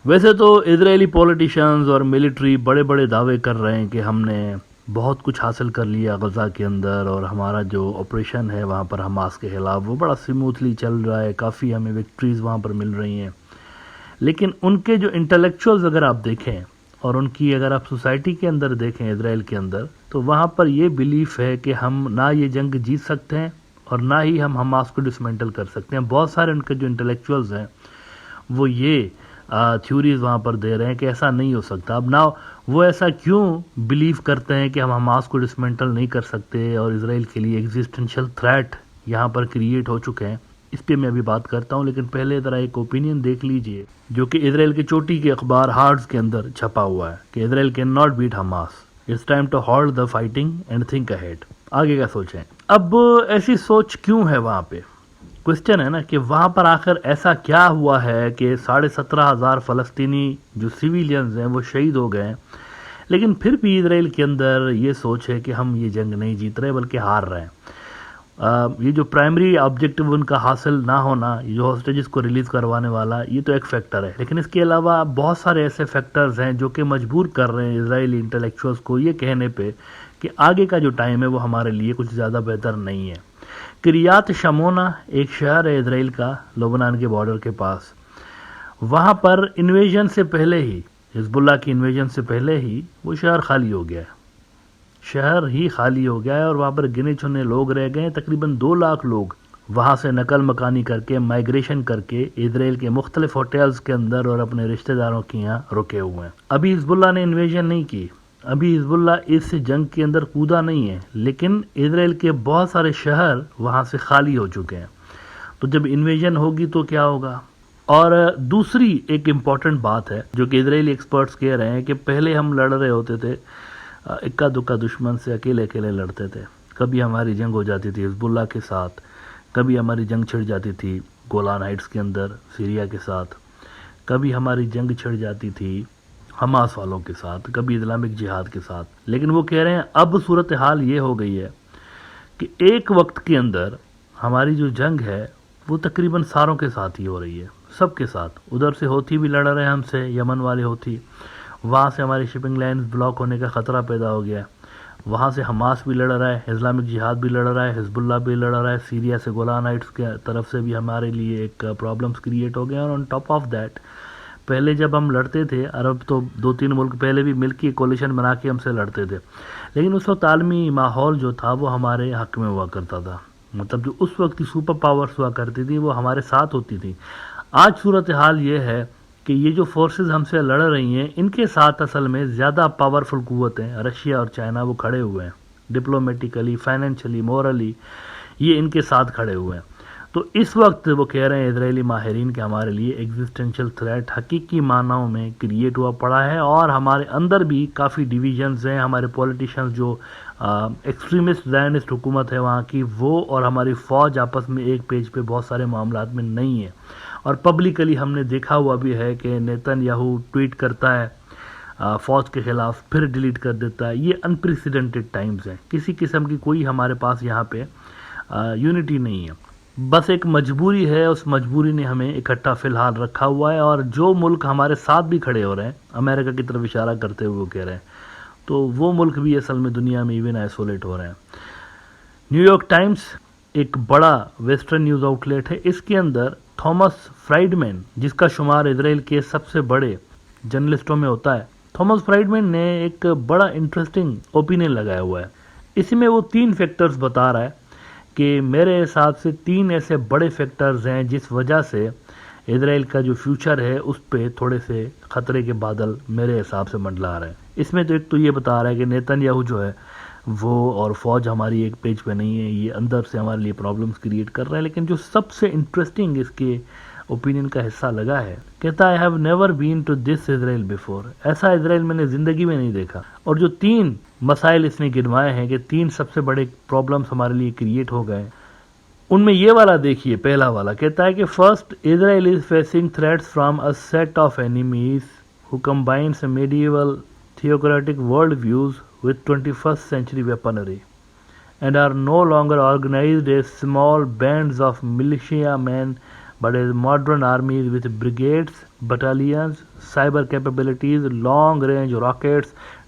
ویسے تو اسرائیلی پولیٹیشنز اور ملٹری بڑے بڑے دعوے کر رہے ہیں کہ ہم نے بہت کچھ حاصل کر لیا غزہ کے اندر، اور ہمارا جو آپریشن ہے وہاں پر حماس کے خلاف وہ بڑا سموتھلی چل رہا ہے، کافی ہمیں وکٹریز وہاں پر مل رہی ہیں. لیکن ان کے جو انٹلیکچوئلز اگر آپ دیکھیں اور ان کی اگر آپ سوسائٹی کے اندر دیکھیں اسرائیل کے اندر، تو وہاں پر یہ بیلیف ہے کہ ہم نہ یہ جنگ جیت سکتے ہیں اور نہ ہی ہم حماس کو ڈسمنٹل کر سکتے ہیں. بہت سارے ان کے جو انٹلیکچوئلز ہیں وہ یہ تھیوریز وہاں پر دے رہے ہیں کہ ایسا نہیں ہو سکتا. اب نہ وہ ایسا کیوں بلیو کرتے ہیں کہ ہم حماس کو ڈسمنٹل نہیں کر سکتے اور اسرائیل کے لیے ایگزسٹنشل تھریٹ یہاں پر کریٹ ہو چکے ہیں، اس پہ میں ابھی بات کرتا ہوں. لیکن پہلے ذرا ایک اوپینین دیکھ لیجئے جو کہ اسرائیل کے چوٹی کے اخبار ہارٹز کے اندر چھپا ہوا ہے کہ Israel can not beat Hamas, it's time to halt the fighting and think ahead. آگے کا سوچیں. اب ایسی سوچ کیوں ہے وہاں پہ؟ کوشچن ہے نا کہ وہاں پر آخر ایسا کیا ہوا ہے کہ 17,500 فلسطینی جو سیویلینز ہیں وہ شہید ہو گئے ہیں، لیکن پھر بھی اسرائیل کے اندر یہ سوچ ہے کہ ہم یہ جنگ نہیں جیت رہے بلکہ ہار رہے ہیں. یہ جو پرائمری آبجیکٹو ان کا حاصل نہ ہونا، جو ہاسٹیجز کو ریلیز کروانے والا، یہ تو ایک فیکٹر ہے، لیکن اس کے علاوہ بہت سارے ایسے فیکٹرز ہیں جو کہ مجبور کر رہے ہیں اسرائیلی انٹلیکچوئلز کو یہ کہنے پہ کہ آگے کا جو ٹائم ہے وہ ہمارے لیے کچھ زیادہ بہتر نہیں ہے. کریات شمونا ایک شہر ہے اسرائیل کا لبنان کے بارڈر کے پاس، وہاں پر انویژن سے پہلے ہی، حزب اللہ کی انویژن سے پہلے ہی وہ شہر خالی ہو گیا ہے. شہر ہی خالی ہو گیا ہے اور وہاں پر گنے چنے لوگ رہ گئے ہیں. تقریباً 2 لاکھ لوگ وہاں سے نقل مکانی کر کے، مائگریشن کر کے اسرائیل کے مختلف ہوٹلز کے اندر اور اپنے رشتہ داروں کے یہاں رکے ہوئے ہیں. ابھی حزب اللہ نے انویژن نہیں کی، ابھی حزب اللہ اس جنگ کے اندر کودا نہیں ہے، لیکن اسرائیل کے بہت سارے شہر وہاں سے خالی ہو چکے ہیں. تو جب انویژن ہوگی تو کیا ہوگا؟ اور دوسری ایک امپورٹنٹ بات ہے جو کہ اسرائیلی ایکسپرٹس کہہ رہے ہیں کہ پہلے ہم لڑ رہے ہوتے تھے اکا دکا دشمن سے، اکیلے اکیلے لڑتے تھے. کبھی ہماری جنگ ہو جاتی تھی حزب اللہ کے ساتھ، کبھی ہماری جنگ چھڑ جاتی تھی گولان ہائٹس کے اندر سیریا کے ساتھ، کبھی ہماری جنگ چھڑ جاتی تھی حماس والوں کے ساتھ، کبھی اسلامک جہاد کے ساتھ. لیکن وہ کہہ رہے ہیں اب صورتحال یہ ہو گئی ہے کہ ایک وقت کے اندر ہماری جو جنگ ہے وہ تقریباً ساروں کے ساتھ ہی ہو رہی ہے، سب کے ساتھ. ادھر سے ہوتی بھی لڑ رہے ہیں ہم سے، یمن والے ہوتی، وہاں سے ہماری شپنگ لائنز بلاک ہونے کا خطرہ پیدا ہو گیا ہے. وہاں سے حماس بھی لڑ رہا ہے، اسلامک جہاد بھی لڑ رہا ہے، حزب اللہ بھی لڑ رہا ہے، سیریا سے گولان ہائٹس کے طرف سے بھی ہمارے لیے ایک پرابلمز کریٹ ہو گئے ہیں. اور آن ٹاپ آف دیٹ پہلے جب ہم لڑتے تھے، عرب تو 2-3 ملک پہلے بھی مل کے کولیشن بنا کے ہم سے لڑتے تھے، لیکن اس وقت عالمی ماحول جو تھا وہ ہمارے حق میں ہوا کرتا تھا. مطلب جو اس وقت کی سپر پاورز ہوا کرتی تھی وہ ہمارے ساتھ ہوتی تھی. آج صورتحال یہ ہے کہ یہ جو فورسز ہم سے لڑ رہی ہیں ان کے ساتھ اصل میں زیادہ پاورفل قوتیں رشیا اور چائنا وہ کھڑے ہوئے ہیں، ڈپلومیٹیکلی، فائنینشلی، مورلی یہ ان کے ساتھ کھڑے ہوئے ہیں. تو اس وقت وہ کہہ رہے ہیں اسرائیلی ماہرین کہ ہمارے لیے ایگزسٹنشل تھریٹ حقیقی معنوں میں کریٹ ہوا پڑا ہے، اور ہمارے اندر بھی کافی ڈیویژنز ہیں. ہمارے پولیٹیشنز جو ایکسٹریمسٹ زائنسٹ حکومت ہے وہاں کی، وہ اور ہماری فوج آپس میں ایک پیج پہ بہت سارے معاملات میں نہیں ہیں. اور پبلکلی ہم نے دیکھا ہوا بھی ہے کہ نیتن یاہو ٹویٹ کرتا ہے فوج کے خلاف، پھر ڈیلیٹ کر دیتا ہے. یہ انپریسیڈنٹڈ ٹائمز ہیں، کسی قسم کی کوئی ہمارے پاس یہاں پہ یونٹی نہیں ہے، بس ایک مجبوری ہے. اس مجبوری نے ہمیں اکٹھا فی الحال رکھا ہوا ہے. اور جو ملک ہمارے ساتھ بھی کھڑے ہو رہے ہیں، امریکہ کی طرف اشارہ کرتے ہوئے وہ کہہ رہے ہیں، تو وہ ملک بھی اصل میں دنیا میں ایون آئسولیٹ ہو رہے ہیں. نیو یارک ٹائمز ایک بڑا ویسٹرن نیوز آؤٹ لیٹ ہے، اس کے اندر تھامس فرائیڈمین، جس کا شمار اسرائیل کے سب سے بڑے جرنلسٹوں میں ہوتا ہے، تھامس فرائیڈمین نے ایک بڑا انٹرسٹنگ اوپینین لگایا ہوا ہے. اس میں وہ 3 فیکٹرز بتا رہا ہے کہ میرے حساب سے 3 ایسے بڑے فیکٹرز ہیں جس وجہ سے اسرائیل کا جو فیوچر ہے اس پہ تھوڑے سے خطرے کے بادل میرے حساب سے منڈلا رہے ہیں. اس میں تو ایک تو یہ بتا رہا ہے کہ نیتن یاہو جو ہے وہ اور فوج ہماری ایک پیج پہ نہیں ہے، یہ اندر سے ہمارے لیے پرابلمز کریٹ کر رہے ہیں. لیکن جو سب سے انٹرسٹنگ اس کے اوپینین کا حصہ لگا ہے، کہتا ہے I have never been to this Israel before، ایسا اسرائیل میں نے زندگی میں نہیں دیکھا. اور جو 3 مسائل اس نے گنوائے ہیں کہ 3 سب سے بڑے پرابلمز ہمارے لیے کریٹ ہو گئے، ان میں یہ والا دیکھیے. پہلا والا کہتا ہے کہ first, Israel is facing threats from a set of enemies who combines a medieval theocratic world views with 21st century weaponry and are no longer organized as small bands of militiamen but a modern armies with brigades, battalions, cyber capabilities, long range rockets,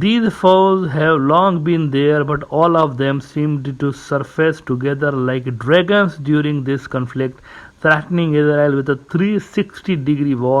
These foes have long been there, but all of them seemed to surface together like dragons during this conflict, threatening Israel with a 360-degree war